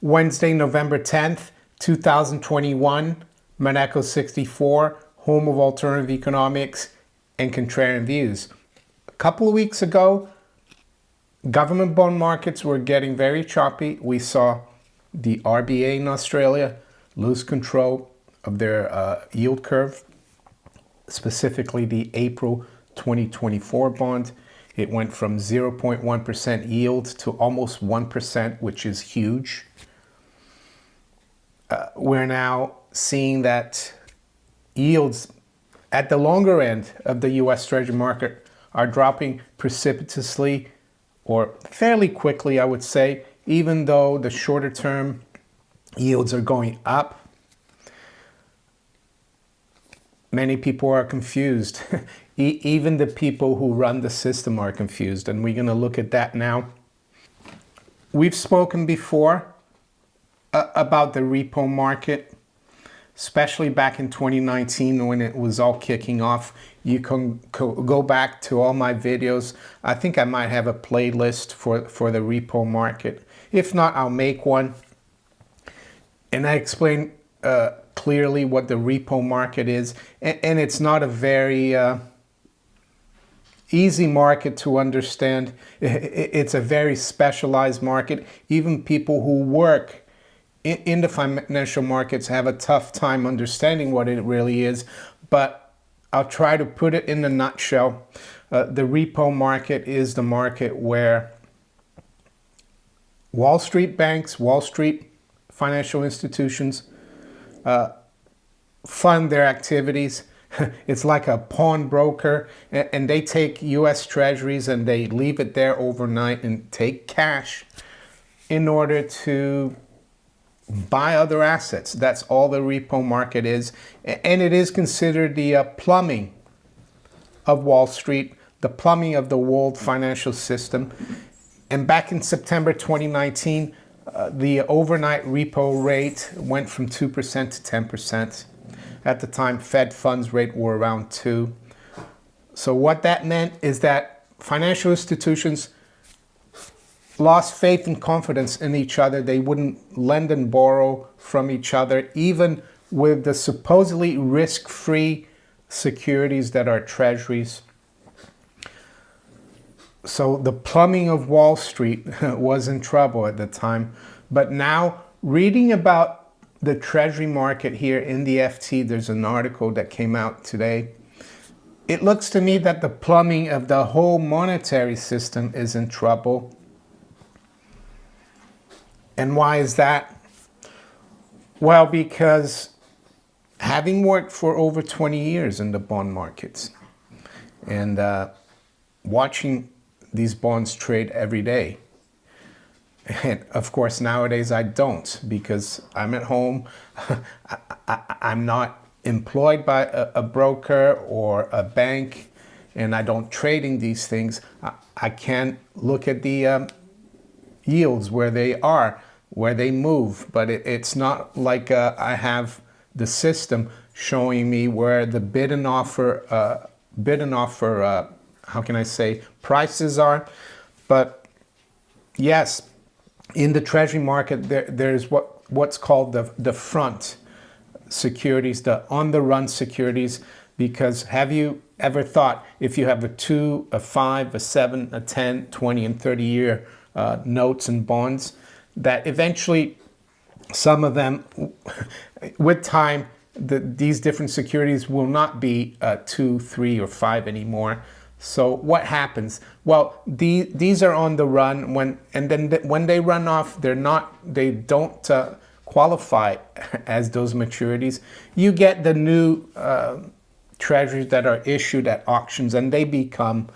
Wednesday, November 10th, 2021, Monaco 64, home of alternative economics and contrarian views. A couple of weeks ago, government bond markets were getting very choppy. We saw the RBA in Australia lose control of their yield curve, specifically the April 2024 bond. It went from 0.1% yield to almost 1%, which is huge. We're now seeing that yields at the longer end of the US Treasury market are dropping precipitously, or fairly quickly, I would say, even though the shorter term yields are going up. Many people are confused. Even the people who run the system are confused, and we're going to look at that now. We've spoken before about the repo market, especially back in 2019 when it was all kicking off. You can go back to all my videos. I think I might have a playlist for the repo market. If not, I'll make one. And I explain clearly what the repo market is. And it's not a very easy market to understand. It's a very specialized market. Even people who work in the financial markets have a tough time understanding what it really is, but I'll try to put it in a nutshell. The repo market is the market where Wall Street banks, Wall Street financial institutions fund their activities. It's like a pawnbroker, and they take US Treasuries and they leave it there overnight and take cash in order to buy other assets. That's all the repo market is. And it is considered the plumbing of Wall Street, the plumbing of the world financial system. And back in September 2019, the overnight repo rate went from 2% to 10%. At the time, Fed funds rate were around 2. So what that meant is that financial institutions lost faith and confidence in each other. They wouldn't lend and borrow from each other, even with the supposedly risk-free securities that are treasuries. So the plumbing of Wall Street was in trouble at the time. But now, reading about the treasury market here in the FT, there's an article that came out today. It looks to me that the plumbing of the whole monetary system is in trouble. And why is that? Well, because having worked for over 20 years in the bond markets and watching these bonds trade every day, and of course nowadays I don't, because I'm at home. I'm not employed by a broker or a bank, and I don't trade in these things. I can't look at the yields where they are, where they move, but it's not like I have the system showing me where the bid and offer, how can I say, prices are. But yes, in the treasury market, there's what's called the front securities, the on-the-run securities, because have you ever thought if you have a 2, a 5, a 7, a 10, 20, and 30-year notes and bonds, that eventually some of them, with time, these different securities will not be 2, 3, or 5 anymore. So what happens? Well, these are on the run, when they run off, they don't qualify as those maturities. You get the new treasuries that are issued at auctions, and they become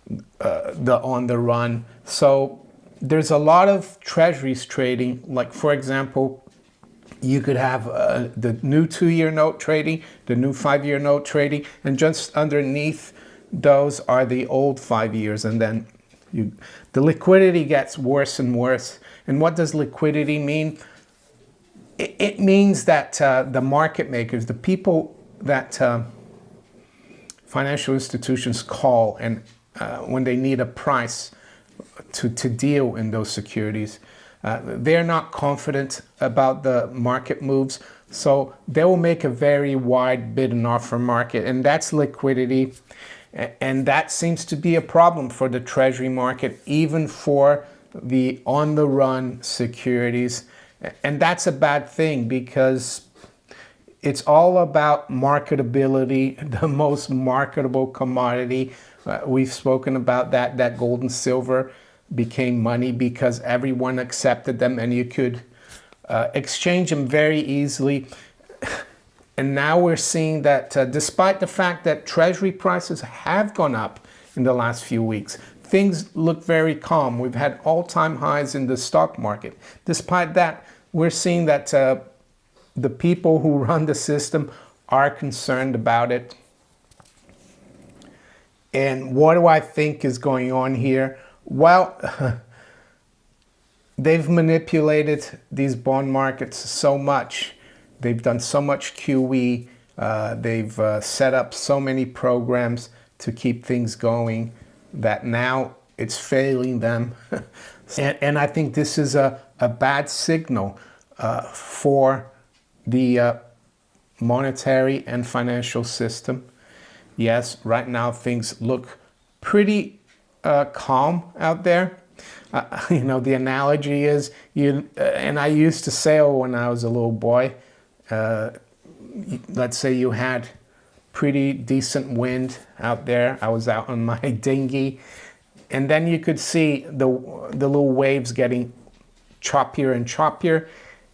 the on the run. So there's a lot of treasuries trading. Like, for example, you could have the new 2-year note trading, the new 5-year note trading, and just underneath those are the old 5 years. And then the liquidity gets worse and worse. And what does liquidity mean? It means that the market makers, the people that financial institutions call and when they need a price to deal in those securities, They're not confident about the market moves, so they will make a very wide bid and offer market, and that's liquidity. And that seems to be a problem for the Treasury market, even for the on-the-run securities. And that's a bad thing, because it's all about marketability, the most marketable commodity. We've spoken about that gold and silver became money because everyone accepted them and you could exchange them very easily. And now we're seeing that despite the fact that Treasury prices have gone up in the last few weeks, things look very calm. We've had all-time highs in the stock market. Despite that, we're seeing that the people who run the system are concerned about it. And what do I think is going on here? Well, they've manipulated these bond markets so much. They've done so much QE. They've set up so many programs to keep things going that now it's failing them. and I think this is a bad signal for the monetary and financial system. Yes, right now things look pretty calm out there. The analogy is, and I used to sail when I was a little boy. Let's say you had pretty decent wind out there. I was out on my dinghy, and then you could see the little waves getting choppier and choppier,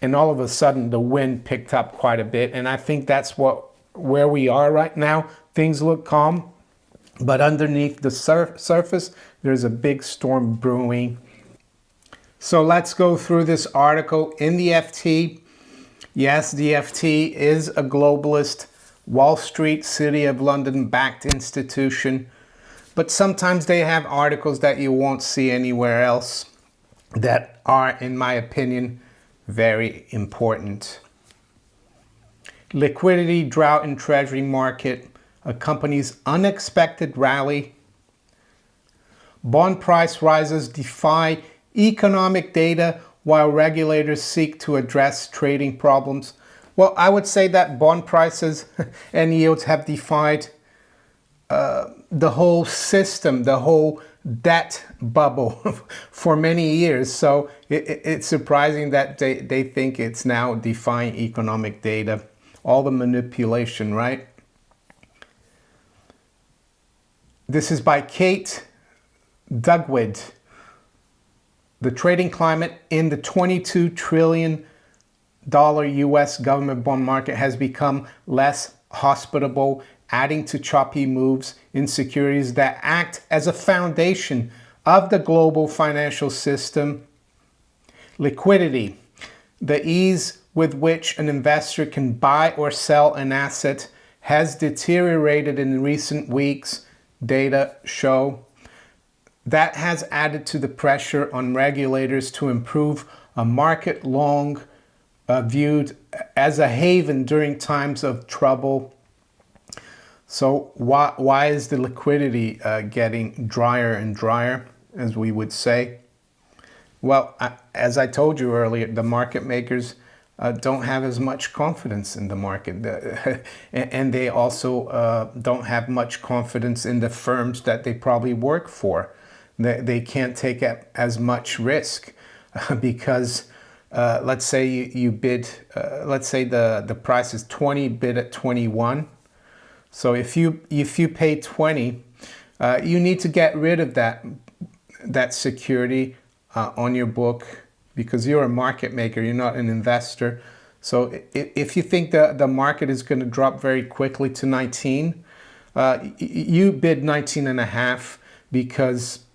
and all of a sudden the wind picked up quite a bit. And I think that's where we are right now. Things look calm, but underneath the surface there's a big storm brewing. So let's go through this article in the FT. Yes, the FT is a globalist, Wall Street, City of London backed institution, but sometimes they have articles that you won't see anywhere else that are, in my opinion, very important. Liquidity drought in Treasury market accompanies unexpected rally. Bond price rises defy economic data while regulators seek to address trading problems. Well, I would say that bond prices and yields have defied the whole system, the whole debt bubble for many years. So it's surprising that they think it's now defying economic data. All the manipulation, right? This is by Kate Dugwood. The trading climate in the $22 trillion US government bond market has become less hospitable, adding to choppy moves in securities that act as a foundation of the global financial system. Liquidity, the ease with which an investor can buy or sell an asset, has deteriorated in recent weeks, data show. That has added to the pressure on regulators to improve a market long viewed as a haven during times of trouble. So why is the liquidity getting drier and drier, as we would say? Well, as I told you earlier, the market makers don't have as much confidence in the market. And they also don't have much confidence in the firms that they probably work for. They can't take as much risk because let's say you bid, let's say the price is 20, bid at 21. So if you pay 20, you need to get rid of that security on your book, because you're a market maker, you're not an investor. So if you think the market is going to drop very quickly to 19, you bid 19 and a half because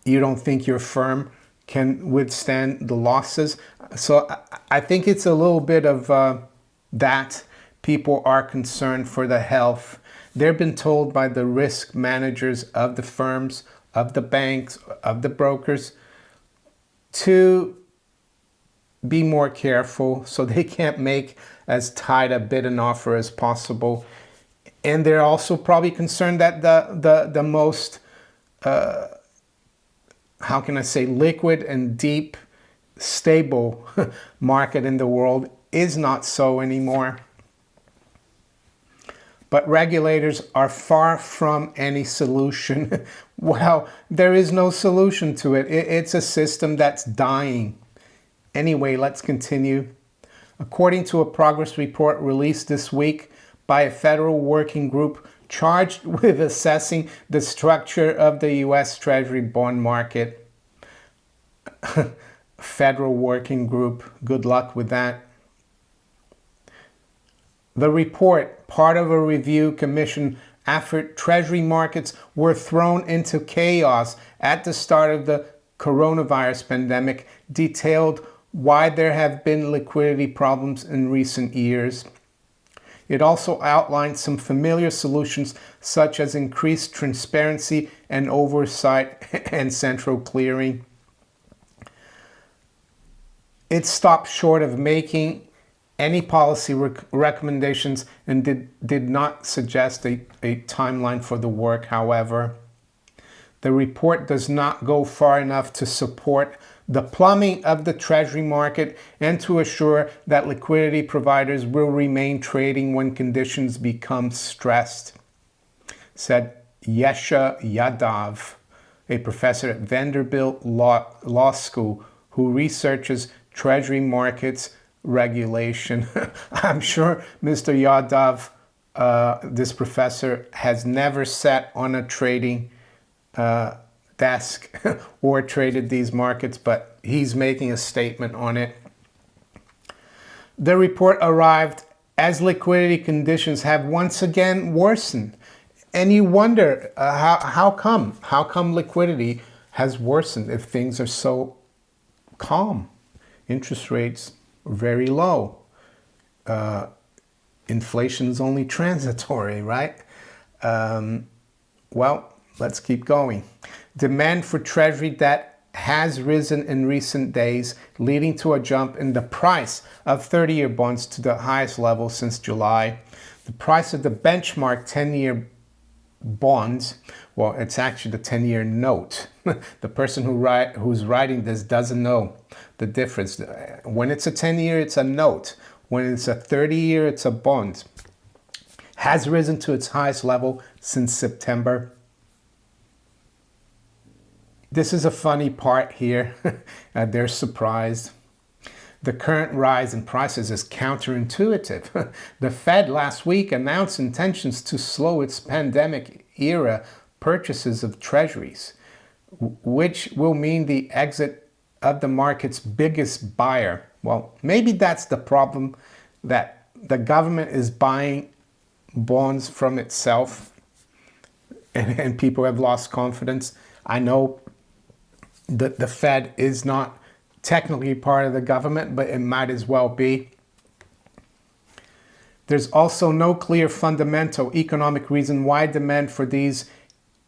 you don't think your firm can withstand the losses. So I think it's a little bit of that. People are concerned for the health. They've been told by the risk managers of the firms, of the banks, of the brokers to be more careful so they can't make as tight a bid and offer as possible. And they're also probably concerned that the most how can I say, liquid and deep stable market in the world is not so anymore. But regulators are far from any solution. Well, there is no solution to it. It's a system that's dying. Anyway, let's continue. According to a progress report released this week by a federal working group charged with assessing the structure of the US Treasury bond market. Federal working group, good luck with that. The report, part of a review commission after Treasury markets were thrown into chaos at the start of the coronavirus pandemic, detailed why there have been liquidity problems in recent years. It also outlined some familiar solutions such as increased transparency and oversight and central clearing. It stopped short of making any policy recommendations and did not suggest a timeline for the work, however. The report does not go far enough to support the plumbing of the Treasury market and to assure that liquidity providers will remain trading when conditions become stressed, said Yesha Yadav, a professor at Vanderbilt Law School who researches Treasury markets regulation. I'm sure Mr. Yadav, this professor, has never sat on a trading desk or traded these markets, but he's making a statement on it. The report arrived as liquidity conditions have once again worsened. And you wonder, how come liquidity has worsened if things are so calm? Interest rates are very low. Inflation is only transitory, right? Well, let's keep going. Demand for Treasury debt has risen in recent days, leading to a jump in the price of 30-year bonds to the highest level since July. The price of the benchmark 10-year bonds, well, it's actually the 10-year note. The person who's writing this doesn't know the difference. When it's a 10-year, it's a note. When it's a 30-year, it's a bond. Has risen to its highest level since September. This is a funny part here. They're surprised. The current rise in prices is counterintuitive. The Fed last week announced intentions to slow its pandemic-era purchases of treasuries, which will mean the exit of the market's biggest buyer. Well, maybe that's the problem, that the government is buying bonds from itself and people have lost confidence. I know that the Fed is not technically part of the government, but it might as well be. There's also no clear fundamental economic reason why demand for these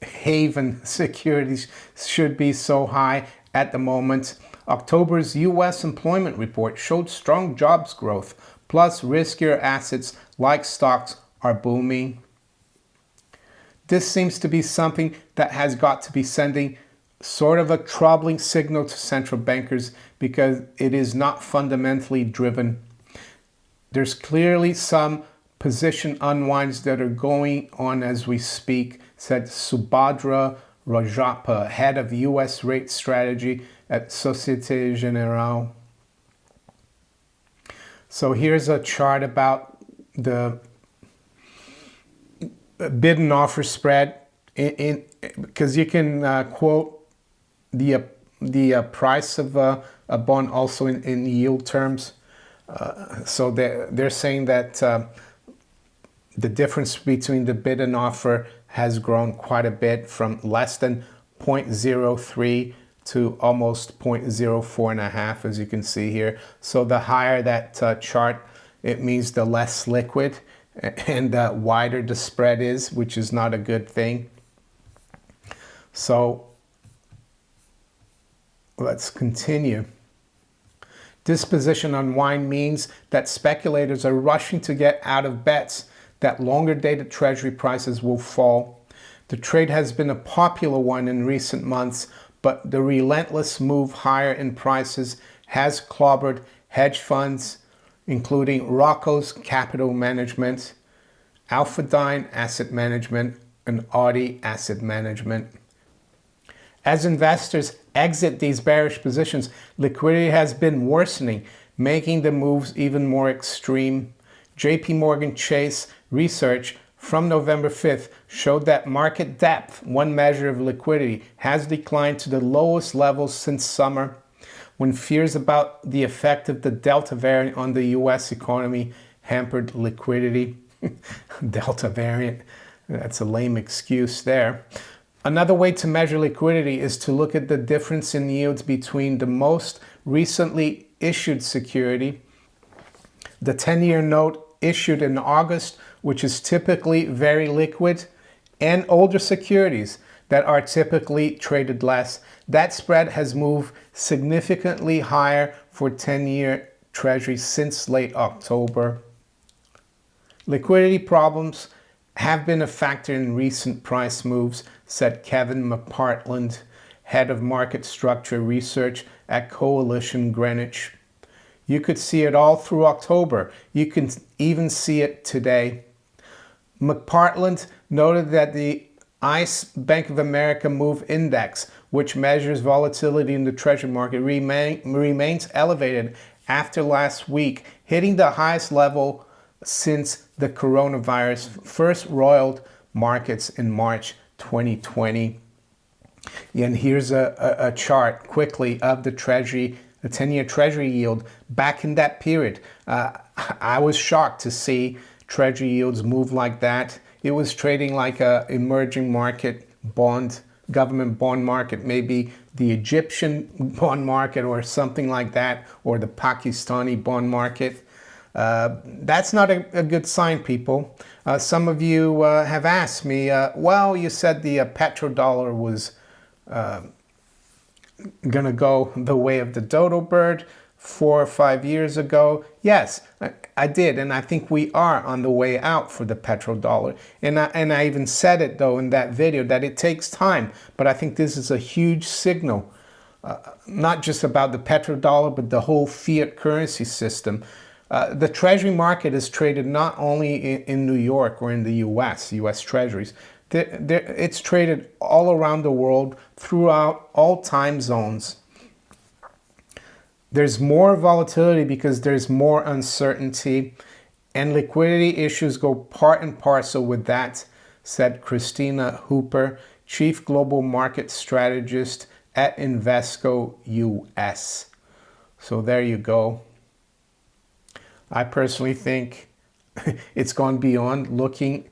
haven securities should be so high at the moment. October's US employment report showed strong jobs growth, plus riskier assets like stocks are booming. This seems to be something that has got to be sending sort of a troubling signal to central bankers because it is not fundamentally driven. There's clearly some position unwinds that are going on as we speak, said Subhadra Rajappa, head of US rate strategy at Societe Generale. So here's a chart about the bid and offer spread because you can quote the price of a bond also in yield terms. So they're saying that the difference between the bid and offer has grown quite a bit from less than 0.03 to almost 0.04.5, as you can see here. So the higher that chart, it means the less liquid and the wider the spread is, which is not a good thing. So let's continue. This position unwind means that speculators are rushing to get out of bets that longer dated treasury prices will fall. The trade has been a popular one in recent months, but the relentless move higher in prices has clobbered hedge funds, including Rocco's Capital Management, Alphadyne Asset Management, and Audi Asset Management. As investors exit these bearish positions, liquidity has been worsening, making the moves even more extreme. JP Morgan Chase research from November 5th showed that market depth, one measure of liquidity, has declined to the lowest levels since summer, when fears about the effect of the Delta variant on the US economy hampered liquidity. Delta variant, that's a lame excuse there. Another way to measure liquidity is to look at the difference in yields between the most recently issued security, the 10-year note issued in August, which is typically very liquid, and older securities that are typically traded less. That spread has moved significantly higher for 10-year Treasuries since late October. Liquidity problems have been a factor in recent price moves, said Kevin McPartland, head of market structure research at Coalition Greenwich. You could see it all through October. You can even see it today. McPartland noted that the ICE Bank of America Move Index, which measures volatility in the Treasury market, remains elevated after last week, hitting the highest level since the coronavirus first roiled markets in March 2020. And here's a chart quickly of the Treasury, the 10-year Treasury yield back in that period. I was shocked to see Treasury yields move like that. It was trading like a emerging market bond, government bond market, maybe the Egyptian bond market or something like that, or the Pakistani bond market. That's not a good sign, people. Some of you have asked me, well, you said the petrodollar was gonna go the way of the dodo bird 4 or 5 years ago. Yes, I did, and I think we are on the way out for the petrodollar. And I even said it though in that video that it takes time, but I think this is a huge signal, not just about the petrodollar, but the whole fiat currency system. The Treasury market is traded not only in New York or in the US Treasuries. It's traded all around the world throughout all time zones. There's more volatility because there's more uncertainty, and liquidity issues go part and parcel with that, said Christina Hooper, Chief Global Market Strategist at Invesco US. So there you go. I personally think it's gone beyond looking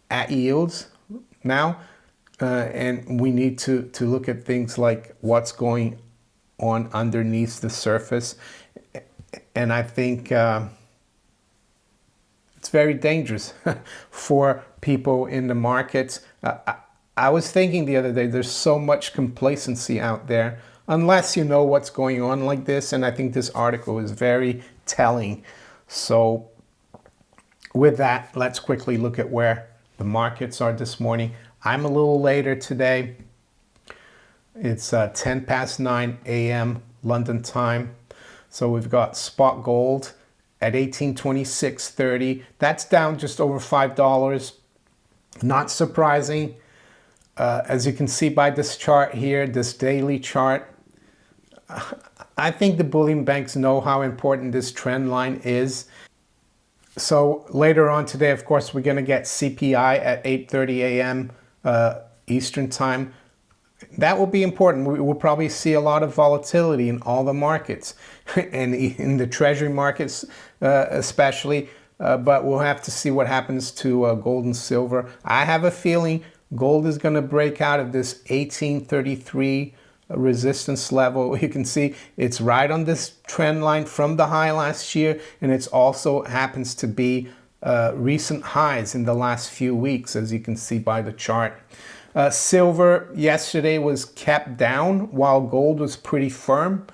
at yields now, and we need to look at things like what's going on underneath the surface. And I think it's very dangerous for people in the markets. I was thinking the other day, there's so much complacency out there, unless you know what's going on like this. And I think this article is very telling. So with that, let's quickly look at where the markets are this morning. I'm a little later today. It's 10 past 9 a.m. London time. So we've got spot gold at 1826.30. That's down just over $5. Not surprising. As you can see by this chart here, this daily chart, I think the bullion banks know how important this trend line is. So later on today, of course, we're going to get CPI at 8:30 a.m. Eastern time. That will be important. We will probably see a lot of volatility in all the markets and in the Treasury markets especially. But we'll have to see what happens to gold and silver. I have a feeling gold is going to break out of this 1833 resistance level. You can see it's right on this trend line from the high last year, and it's also happens to be recent highs in the last few weeks, as you can see by the chart. Silver yesterday was kept down while gold was pretty firm.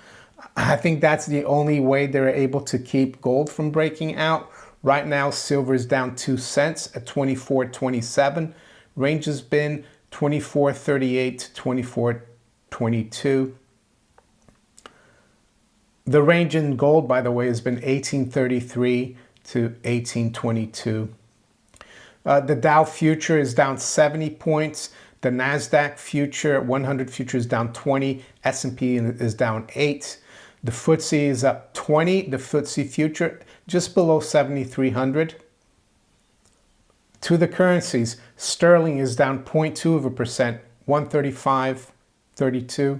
I think that's the only way they're able to keep gold from breaking out. Right now, silver is down 2 cents at 24.27. Range has been 24.38 to 24.22. The range in gold, by the way, has been 1833 to 1822. The Dow future is down 70 points. The NASDAQ future, 100 future is down 20. S&P is down 8. The FTSE is up 20. The FTSE future just below 7,300. To the currencies, sterling is down 0.2%, 135.32.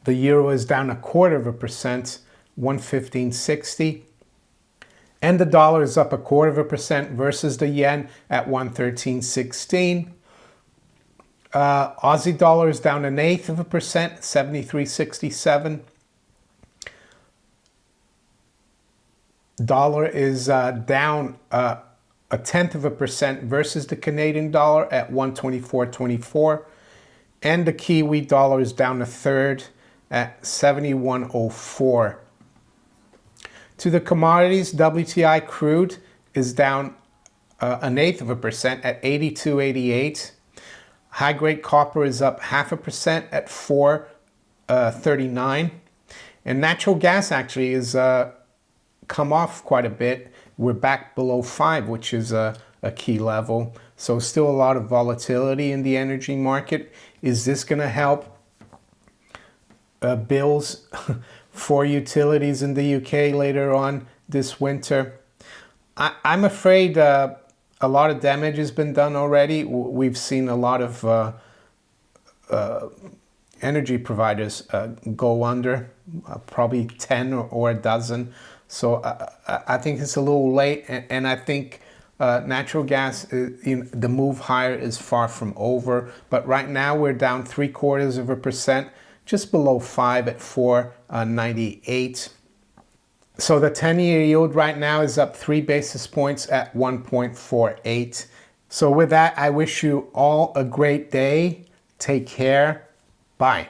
The euro is down 0.25%, 115.60. And the dollar is up 0.25% versus the yen at 113.16. Aussie dollar is down 0.1%, 73.67. Dollar is down 0.1% versus the Canadian dollar at 124.24. And the Kiwi dollar is down 1/3 at 71.04. To the commodities, WTI crude is down 0.1% at 82.88. High-grade copper is up 0.5% at 4.39. And natural gas actually is come off quite a bit. We're back below 5, which is a key level. So still a lot of volatility in the energy market. Is this going to help bills for utilities in the UK later on this winter? I'm afraid a lot of damage has been done already. We've seen a lot of energy providers go under, probably 10 or a dozen. So I think it's a little late, and I think natural gas, the move higher is far from over. But right now we're down 0.75%, just below 5 at 4.98. So the 10-year yield right now is up 3 basis points at 1.48. So with that, I wish you all a great day. Take care. Bye.